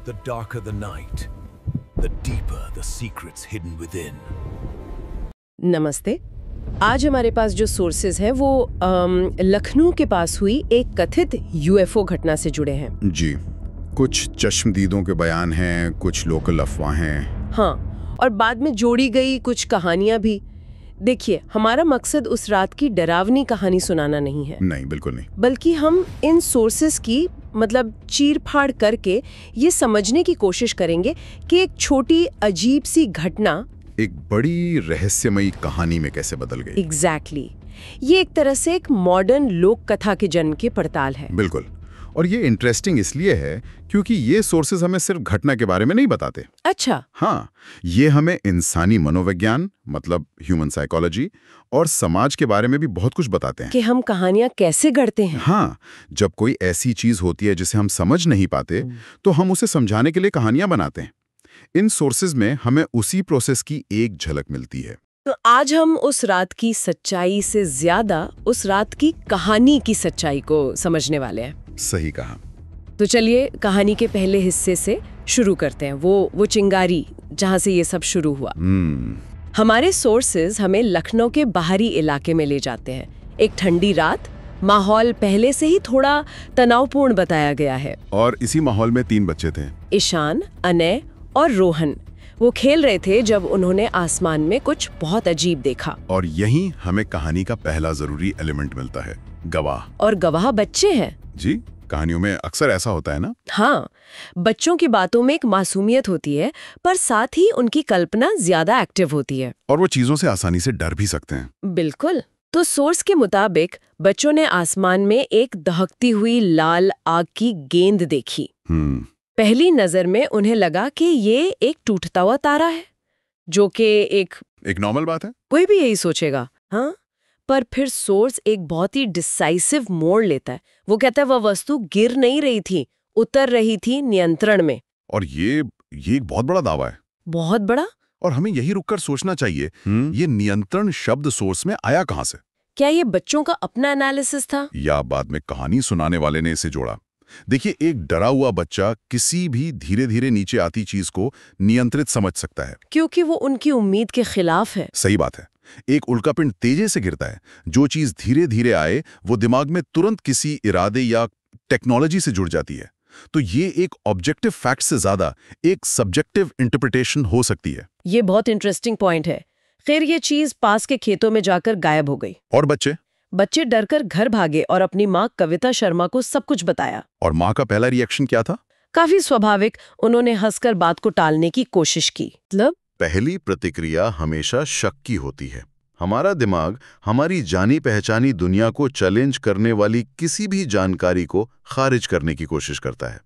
The darker the night, the deeper the secrets hidden within. नमस्ते। आज हमारे पास जो सोर्सेज हैं वो लखनऊ के पास हुई एक कथित यूएफओ घटना से जुड़े हैं। जी, कुछ चश्मदीदों के बयान हैं, कुछ लोकल अफवाहें। हाँ, और बाद में जोड़ी गई कुछ कहानियां भी। देखिए, हमारा मकसद उस रात की डरावनी कहानी सुनाना नहीं है। नहीं, बिल्कुल नहीं। बल्कि हम इन सोर्सेज की चीर-फाड़ करके ये समझने की कोशिश करेंगे कि एक छोटी अजीब सी घटना एक बड़ी रहस्यमयी कहानी में कैसे बदल गई। एग्जैक्टली। ये एक तरह से एक मॉडर्न लोक कथा के जन्म की पड़ताल है। बिल्कुल। और ये इंटरेस्टिंग इसलिए है क्योंकि ये सोर्सेज हमें सिर्फ घटना के बारे में नहीं बताते। अच्छा। हाँ, ये हमें इंसानी मनोविज्ञान मतलब ह्यूमन साइकोलॉजी और समाज के बारे में भी बहुत कुछ बताते हैं कि हम कहानियां कैसे गढ़ते हैं। हाँ, जब कोई ऐसी चीज होती है जिसे हम समझ नहीं पाते तो हम उसे समझाने के लिए कहानियां बनाते हैं। इन सोर्सेज में हमें उसी प्रोसेस की एक झलक मिलती है। तो आज हम उस रात की सच्चाई से ज्यादा उस रात की कहानी की सच्चाई को समझने वाले हैं। सही कहा। तो चलिए कहानी के पहले हिस्से से शुरू करते हैं। वो चिंगारी जहां से ये सब शुरू हुआ। हमारे सोर्सेज हमें लखनऊ के बाहरी इलाके में ले जाते हैं। एक ठंडी रात, माहौल पहले से ही थोड़ा तनावपूर्ण बताया गया है। और इसी माहौल में 3 बच्चे थे, ईशान, अनय और रोहन। वो खेल रहे थे जब उन्होंने आसमान में कुछ बहुत अजीब देखा। और यहीं हमें कहानी का पहला जरूरी एलिमेंट मिलता है, गवाह। और गवाह बच्चे हैं। जी, कहानियों में अक्सर ऐसा होता है ना। हाँ, बच्चों की बातों में एक मासूमियत होती है, पर साथ ही उनकी कल्पना ज्यादा एक्टिव होती है। और वो चीजों से आसानी से डर भी सकते हैं। बिल्कुल। तो सोर्स के मुताबिक बच्चों ने आसमान में एक दहकती हुई लाल आग की गेंद देखी। पहली नजर में उन्हें लगा कि ये एक टूटता हुआ तारा है, जो कि एक नॉर्मल बात है। कोई भी यही सोचेगा। हाँ, पर फिर सोर्स एक बहुत ही डिसाइसिव मोड़ लेता है। वो कहता है वह वस्तु गिर नहीं रही थी, उतर रही थी नियंत्रण में। और ये एक बहुत बड़ा दावा है। बहुत बड़ा। और हमें यही रुककर सोचना चाहिए, ये नियंत्रण शब्द सोर्स में आया कहां से? क्या ये बच्चों का अपना एनालिसिस था या बाद में कहानी सुनाने वाले ने इसे जोड़ा? देखिए, एक डरा हुआ बच्चा किसी भी धीरे धीरे नीचे आती चीज को नियंत्रित समझ सकता है, क्योंकि वो उनकी उम्मीद के खिलाफ है। सही बात है। एक उल्कापिंड तेजी से गिरता है, जो चीज धीरे धीरे आए वो दिमाग में तुरंत किसी इरादे या टेक्नोलॉजी से जुड़ जाती है। तो ये एक ऑब्जेक्टिव फैक्ट से ज्यादा एक सब्जेक्टिव इंटरप्रिटेशन हो सकती है। ये बहुत इंटरेस्टिंग पॉइंट है। खैर, ये चीज पास के खेतों में जाकर गायब हो गई। और बच्चे डरकर घर भागे और अपनी माँ कविता शर्मा को सब कुछ बताया। और माँ का पहला रिएक्शन क्या था? काफी स्वाभाविक, उन्होंने हंसकर बात को टालने की कोशिश की। पहली प्रतिक्रिया हमेशा शक की होती है। हमारा दिमाग हमारी जानी पहचानी दुनिया को चैलेंज करने वाली किसी भी जानकारी को खारिज करने की कोशिश करता है।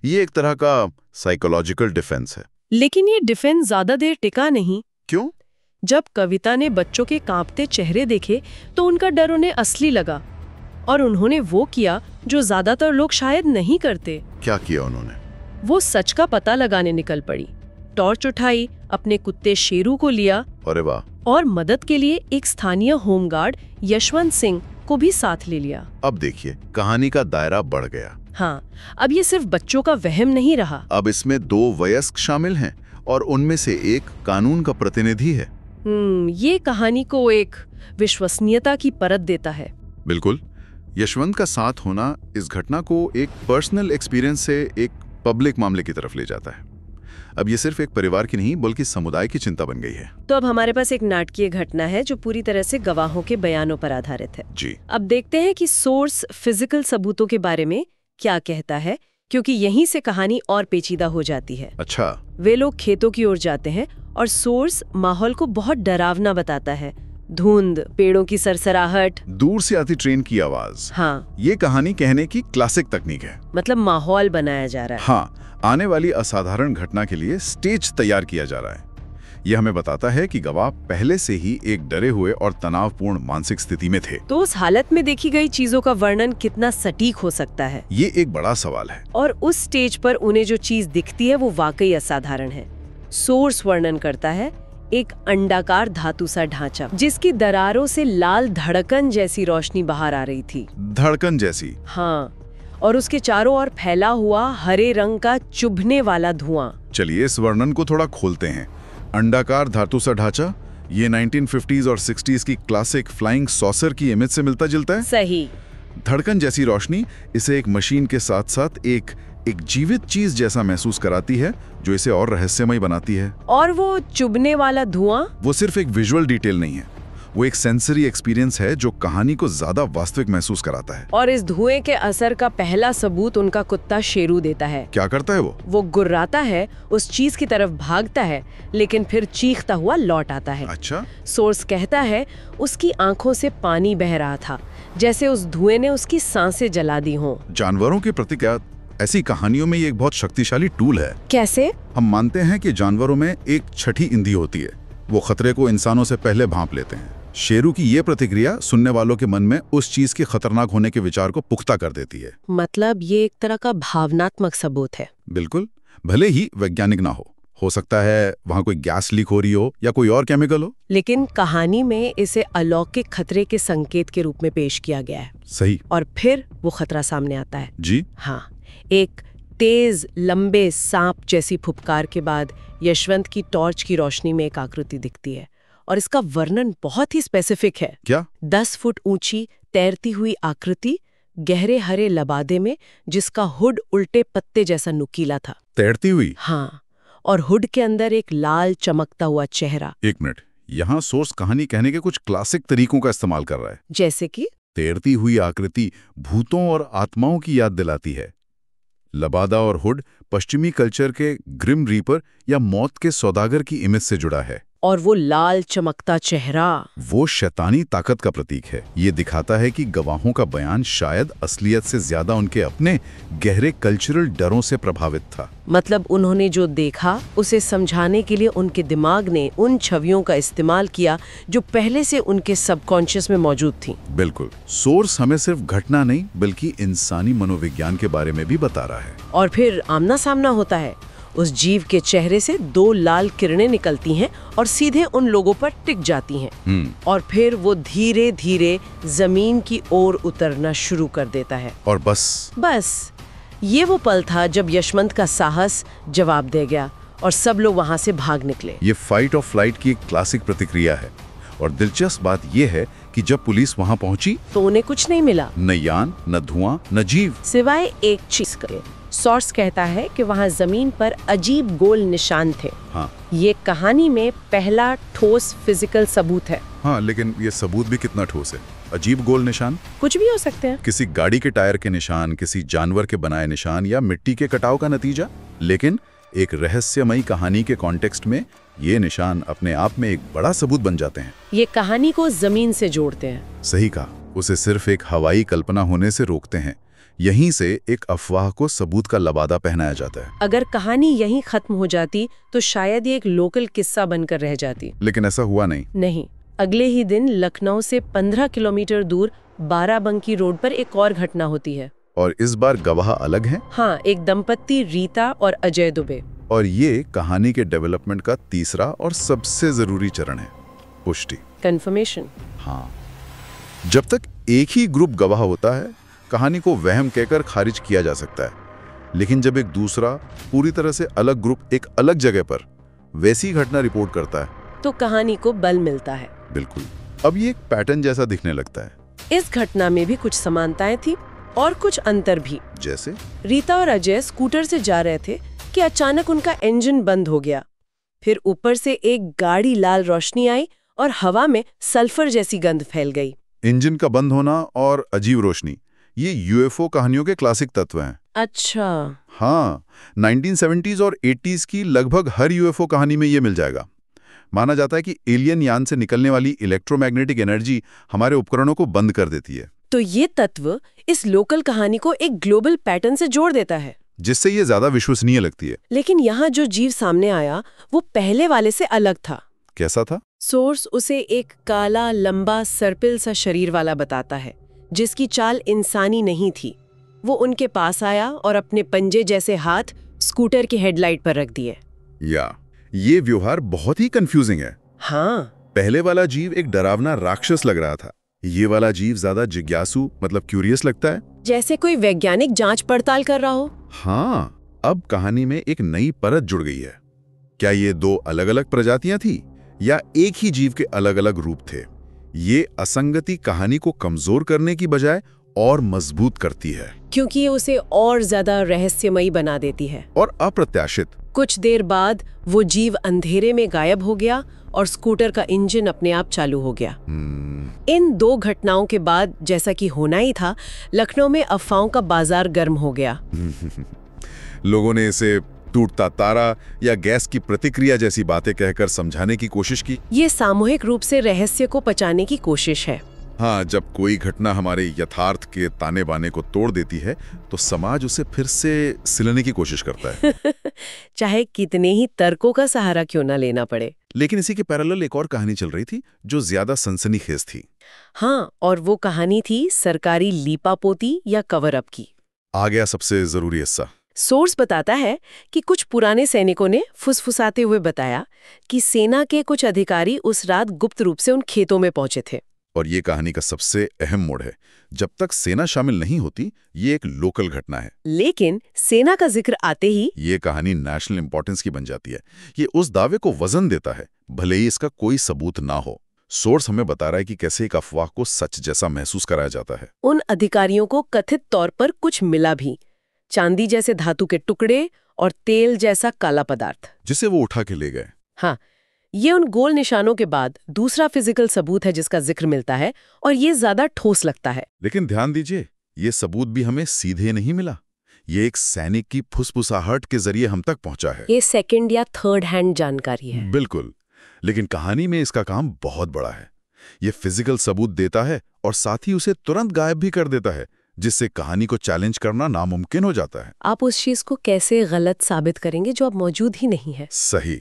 ये एक तरह का साइकोलॉजिकल डिफेंस है। लेकिन ये डिफेंस ज्यादा देर टिका नहीं। क्यों? जब कविता ने बच्चों के कांपते चेहरे देखे तो उनका डर उन्हें असली लगा, और उन्होंने वो किया जो ज्यादातर लोग शायद नहीं करते। क्या किया उन्होंने? वो सच का पता लगाने निकल पड़ी। टॉर्च उठाई, अपने कुत्ते शेरू को लिया, अरे वाह, और मदद के लिए एक स्थानीय होमगार्ड यशवंत सिंह को भी साथ ले लिया। अब देखिए, कहानी का दायरा बढ़ गया। हाँ, अब ये सिर्फ बच्चों का वहम नहीं रहा। अब इसमें 2 वयस्क शामिल हैं और उनमें से एक कानून का प्रतिनिधि है। ये कहानी को एक विश्वसनीयता की परत देता है। बिल्कुल। यशवंत का साथ होना इस घटना को एक पर्सनल एक्सपीरियंस से एक पब्लिक मामले की तरफ ले जाता है। अब ये सिर्फ एक परिवार की नहीं बल्कि समुदाय की चिंता बन गई है। तो अब हमारे पास एक नाटकीय घटना है जो पूरी तरह से गवाहों के बयानों पर आधारित है। जी। अब देखते हैं कि सोर्स फिजिकल सबूतों के बारे में क्या कहता है, क्योंकि यहीं से कहानी और पेचीदा हो जाती है। अच्छा। वे लोग खेतों की ओर जाते हैं और सोर्स माहौल को बहुत डरावना बताता है। धुंध, पेड़ों की सरसराहट, दूर से आती ट्रेन की आवाज। हाँ, ये कहानी कहने की क्लासिक तकनीक है। मतलब माहौल बनाया जा रहा है। हाँ, आने वाली असाधारण घटना के लिए स्टेज तैयार किया जा रहा है। यह हमें बताता है कि गवाह पहले से ही एक डरे हुए और तनावपूर्ण मानसिक स्थिति में थे। तो उस हालत में देखी गई चीजों का वर्णन कितना सटीक हो सकता है, ये एक बड़ा सवाल है। और उस स्टेज पर उन्हें जो चीज दिखती है वो वाकई असाधारण है। सोर्स वर्णन करता है एक अंडाकार धातु सा ढांचा जिसकी दरारों से लाल धड़कन जैसी रोशनी बाहर आ रही थी। धड़कन जैसी? हाँ, और उसके चारों ओर फैला हुआ हरे रंग का चुभने वाला धुआं। चलिए इस वर्णन को थोड़ा खोलते हैं। अंडाकार धातु सा ढांचा, ये 1950s और 60s की क्लासिक फ्लाइंग सॉसर की इमेज से मिलता जुलता है। सही। धड़कन जैसी रोशनी इसे एक मशीन के साथ साथ एक जीवित चीज जैसा महसूस कराती है, जो इसे और रहस्यमय बनाती है। और वो चुभने वाला धुआं, वो सिर्फ एक विजुअल डिटेल नहीं है, वो एक सेंसरी एक्सपीरियंस है जो कहानी को ज्यादा वास्तविक महसूस कराता है। और इस धुएं के असर का पहला सबूत उनका कुत्ता शेरू देता है। क्या करता है वो गुर्राता है, उस चीज की तरफ भागता है, लेकिन फिर चीखता हुआ लौट आता है। अच्छा। सोर्स कहता है उसकी आंखों से पानी बह रहा था, जैसे उस धुएं ने उसकी सांसें जला दी हों। जानवरों की प्रतिक्रिया ऐसी कहानियों में ये एक बहुत शक्तिशाली टूल है। कैसे? हम मानते हैं कि जानवरों में एक छठी इंद्री होती है, वो खतरे को इंसानों से पहले भांप लेते हैं। शेरू की ये प्रतिक्रिया सुनने वालों के मन में उस चीज के खतरनाक होने के विचार को पुख्ता कर देती है। मतलब ये एक तरह का भावनात्मक सबूत है। बिल्कुल, भले ही वैज्ञानिक ना हो सकता है वहां कोई गैस लीक हो रही हो या कोई और केमिकल हो, लेकिन कहानी में इसे अलौकिक खतरे के संकेत के रूप में पेश किया गया है। सही। और फिर वो खतरा सामने आता है। जी हाँ, एक तेज लंबे सांप जैसी फुफकार के बाद यशवंत की टॉर्च की रोशनी में एक आकृति दिखती है, और इसका वर्णन बहुत ही स्पेसिफिक है। क्या? 10 फुट ऊंची तैरती हुई आकृति, गहरे हरे लबादे में, जिसका हुड उल्टे पत्ते जैसा नुकीला था। तैरती हुई? हाँ, और हुड के अंदर एक लाल चमकता हुआ चेहरा। एक मिनट, यहाँ सोर्स कहानी कहने के कुछ क्लासिक तरीकों का इस्तेमाल कर रहा है। जैसे कि तैरती हुई आकृति भूतों और आत्माओं की याद दिलाती है। लबादा और हुड पश्चिमी कल्चर के ग्रिम रीपर या मौत के सौदागर की इमेज से जुड़ा है। और वो लाल चमकता चेहरा, वो शैतानी ताकत का प्रतीक है। ये दिखाता है कि गवाहों का बयान शायद असलियत से ज्यादा उनके अपने गहरे कल्चरल डरों से प्रभावित था। मतलब उन्होंने जो देखा उसे समझाने के लिए उनके दिमाग ने उन छवियों का इस्तेमाल किया जो पहले से उनके सबकॉन्शियस में मौजूद थी। बिल्कुल। सोर्स हमें सिर्फ घटना नहीं बल्कि इंसानी मनोविज्ञान के बारे में भी बता रहा है। और फिर आमना सामना होता है। उस जीव के चेहरे से 2 लाल किरणें निकलती हैं और सीधे उन लोगों पर टिक जाती हैं। और फिर वो धीरे धीरे जमीन की ओर उतरना शुरू कर देता है। और बस ये वो पल था जब यशवंत का साहस जवाब दे गया और सब लोग वहां से भाग निकले। ये फाइट और फ्लाइट की एक क्लासिक प्रतिक्रिया है। और दिलचस्प बात यह है कि जब पुलिस वहां पहुंची तो उन्हें कुछ नहीं मिला, न यान, न धुआं, न जीव, सिवाय एक चीज के। सोर्स कहता है कि वहां जमीन पर अजीब गोल निशान थे। हाँ। ये कहानी में पहला ठोस फिजिकल सबूत है। हाँ, लेकिन ये सबूत भी कितना ठोस है। अजीब गोल निशान कुछ भी हो सकते हैं, किसी गाड़ी के टायर के निशान, किसी जानवर के बनाए निशान या मिट्टी के कटाव का नतीजा। लेकिन एक रहस्यमयी कहानी के कॉन्टेक्स्ट में ये निशान अपने आप में एक बड़ा सबूत बन जाते हैं। ये कहानी को जमीन से जोड़ते हैं। सही कहा, उसे सिर्फ एक हवाई कल्पना होने से रोकते हैं। यहीं से एक अफवाह को सबूत का लबादा पहनाया जाता है। अगर कहानी यहीं खत्म हो जाती तो शायद ये एक लोकल किस्सा बनकर रह जाती, लेकिन ऐसा हुआ नहीं। अगले ही दिन लखनऊ से 15 किलोमीटर दूर बाराबंकी रोड पर एक और घटना होती है। और इस बार गवाह अलग हैं। हाँ, एक दंपत्ति रीता और अजय दुबे। और ये कहानी के डेवलपमेंट का तीसरा और सबसे जरूरी चरण है, पुष्टि, कंफर्मेशन। हाँ, जब तक एक ही ग्रुप गवाह होता है कहानी को वहम कहकर खारिज किया जा सकता है, लेकिन जब एक दूसरा पूरी तरह से अलग ग्रुप एक अलग जगह पर वैसी घटना रिपोर्ट करता है तो कहानी को बल मिलता है। बिल्कुल। अब ये एक पैटर्न जैसा दिखने लगता है। इस घटना में भी कुछ समानताएं थी और कुछ अंतर भी। जैसे रीता और अजय स्कूटर से जा रहे थे कि अचानक उनका इंजन बंद हो गया। फिर ऊपर से एक गाढ़ी लाल रोशनी आई और हवा में सल्फर जैसी गंध फैल गई। इंजन का बंद होना और अजीब रोशनी, ये यूएफओ कहानियों के क्लासिक तत्व हैं। अच्छा। हाँ, 1970s और 80s की लगभग हर यूएफओ कहानी में ये मिल जाएगा। माना जाता है कि एलियन यान से निकलने वाली इलेक्ट्रोमैग्नेटिक एनर्जी हमारे उपकरणों को बंद कर देती है। तो ये तत्व इस लोकल कहानी को एक ग्लोबल पैटर्न से जोड़ देता है, जिससे ये ज्यादा विश्वसनीय लगती है। लेकिन यहाँ जो जीव सामने आया वो पहले वाले से अलग था। कैसा था? सोर्स उसे एक काला लंबा सर्पिल सा शरीर वाला बताता है, जिसकी चाल इंसानी नहीं थी। वो उनके पास आया और अपने पंजे जैसे हाथ स्कूटर की हेडलाइट पर रख दिए। ये व्यवहार बहुत ही कंफ्यूजिंग है। हाँ, पहले वाला जीव एक डरावना राक्षस लग रहा था। ये वाला जीव ज्यादा जिज्ञासु मतलब क्यूरियस लगता है। जैसे कोई वैज्ञानिक जांच पड़ताल कर रहा हो। हाँ, अब कहानी में एक नई परत जुड़ गई है। क्या ये दो अलग-अलग प्रजातियां थी या एक ही जीव के अलग-अलग रूप थे? ये असंगति कहानी को कमजोर करने की बजाय और मजबूत करती है, क्योंकि ये उसे और ज्यादा रहस्यमयी बना देती है। और अप्रत्याशित। कुछ देर बाद वो जीव अंधेरे में गायब हो गया और स्कूटर का इंजन अपने आप चालू हो गया। इन दो घटनाओं के बाद, जैसा कि होना ही था, लखनऊ में अफवाहों का बाजार गर्म हो गया। लोगों ने इसे टूटता तारा या गैस की प्रतिक्रिया जैसी बातें कहकर समझाने की कोशिश की। ये सामूहिक रूप से रहस्य को पचाने की कोशिश है। हाँ, जब कोई घटना हमारे यथार्थ के ताने बाने को तोड़ देती है तो समाज उसे फिर से सिलने की कोशिश करता है। चाहे कितने ही तर्कों का सहारा क्यों ना लेना पड़े। लेकिन इसी के पैरेलल एक और कहानी चल रही थी जो ज्यादा सनसनीखेज थी। हाँ, और वो कहानी थी सरकारी लीपापोती या कवर अप की। आ गया सबसे जरूरी हिस्सा। सोर्स बताता है कि कुछ पुराने सैनिकों ने फुसफुसाते हुए बताया कि सेना के कुछ अधिकारी उस रात गुप्त रूप से उन खेतों में पहुंचे थे। और ये कहानी का सबसे अहम मोड़ है। जब तक सेना शामिल नहीं होती, ये एक लोकल घटना है। लेकिन सेना का जिक्र आते ही ये कहानी नेशनल इंपॉर्टेंस की बन जाती है। ये उस दावे को वजन देता है, भले ही इसका कोई सबूत ना हो। सोर्स हमें बता रहा है कि कैसे एक अफवाह को सच जैसा महसूस कराया जाता है। उन अधिकारियों को कथित तौर पर कुछ मिला भी, चांदी जैसे धातु के टुकड़े और तेल जैसा काला पदार्थ, जिसे वो उठा के ले गए। हाँ, ये उन गोल निशानों के बाद दूसरा फिजिकल सबूत है जिसका जिक्र मिलता है, और ये ज्यादा ठोस लगता है। लेकिन ध्यान दीजिए, ये सबूत भी हमें सीधे नहीं मिला। ये एक सैनिक की फुसफुसाहट के जरिए हम तक पहुंचा है। ये सेकंड या थर्ड हैंड जानकारी है। बिल्कुल, लेकिन कहानी में इसका काम बहुत बड़ा है। ये फिजिकल सबूत देता है और साथ ही उसे तुरंत गायब भी कर देता है, जिससे कहानी को चैलेंज करना नामुमकिन हो जाता है। आप उस चीज को कैसे गलत साबित करेंगे जो अब मौजूद ही नहीं है। सही।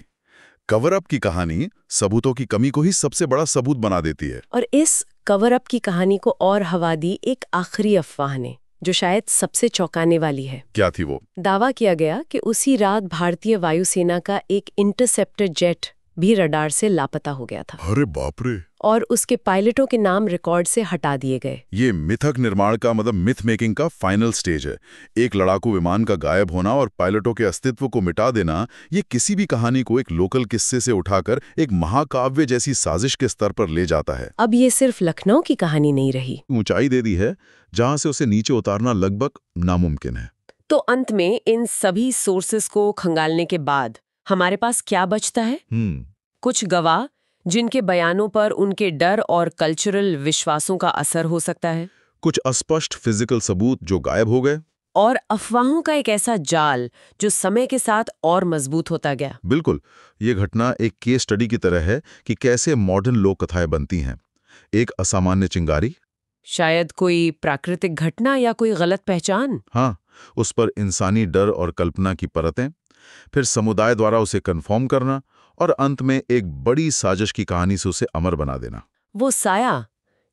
कवर अप की कहानी सबूतों की कमी को ही सबसे बड़ा सबूत बना देती है। और इस कवर अप की कहानी को और हवा दी एक आखिरी अफवाह ने, जो शायद सबसे चौंकाने वाली है। क्या थी वो? दावा किया गया कि उसी रात भारतीय वायुसेना का एक इंटरसेप्टर जेट भी रडार से लापता हो गया था। अरे बाप रे! और उसके पायलटों के नाम रिकॉर्ड से हटा दिए गए। ये मिथक निर्माण का मतलब मिथ मेकिंग का फाइनल स्टेज है। एक लड़ाकू विमान का गायब होना और पायलटों के अस्तित्व को मिटा देना, ये किसी भी कहानी को एक लोकल किस्से से उठाकर एक महाकाव्य जैसी साजिश के स्तर पर ले जाता है। अब ये सिर्फ लखनऊ की कहानी नहीं रही, ऊंचाई दे दी है जहां से उसे नीचे उतारना लगभग नामुमकिन है। तो अंत में इन सभी सोर्सेस को खंगालने के बाद हमारे पास क्या बचता है? कुछ गवाह जिनके बयानों पर उनके डर और कल्चरल विश्वासों का असर हो सकता है, कुछ अस्पष्ट फिजिकल सबूत जो गायब हो गए, और अफवाहों का एक ऐसा जाल जो समय के साथ और मजबूत होता गया। बिल्कुल, ये घटना एक केस स्टडी की तरह है कि कैसे मॉडर्न लोक कथाएं बनती हैं। एक असामान्य चिंगारी, शायद कोई प्राकृतिक घटना या कोई गलत पहचान, हाँ, उस पर इंसानी डर और कल्पना की परतें, फिर समुदाय द्वारा उसे कन्फर्म करना, और अंत में एक बड़ी साजिश की कहानी से उसे अमर बना देना। वो साया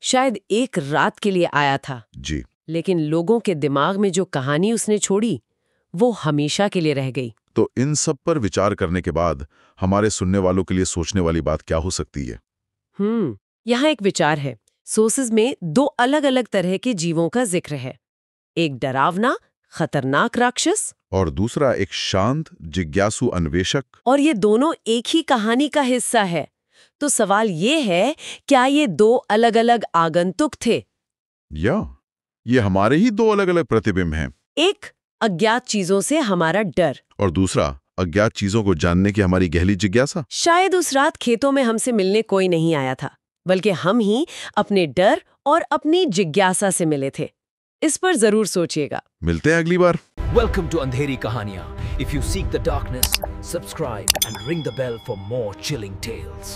शायद एक रात के लिए आया था जी, लेकिन लोगों के दिमाग में जो कहानी उसने छोड़ी वो हमेशा के लिए रह गई। तो इन सब पर विचार करने के बाद हमारे सुनने वालों के लिए सोचने वाली बात क्या हो सकती है? यहाँ एक विचार है। सोर्सेज में दो अलग अलग तरह के जीवों का जिक्र है, एक डरावना खतरनाक राक्षस और दूसरा एक शांत जिज्ञासु अन्वेषक। और ये दोनों एक ही कहानी का हिस्सा है। तो सवाल ये है, क्या ये दो अलग अलग आगंतुक थे, या ये हमारे ही दो अलग अलग प्रतिबिंब हैं? एक अज्ञात चीजों से हमारा डर, और दूसरा अज्ञात चीजों को जानने की हमारी गहरी जिज्ञासा। शायद उस रात खेतों में हमसे मिलने कोई नहीं आया था, बल्कि हम ही अपने डर और अपनी जिज्ञासा से मिले थे। इस पर जरूर सोचिएगा। मिलते हैं अगली बार। Welcome to Andheri Kahaniyan. If you seek the darkness, subscribe and ring the bell for more chilling tales.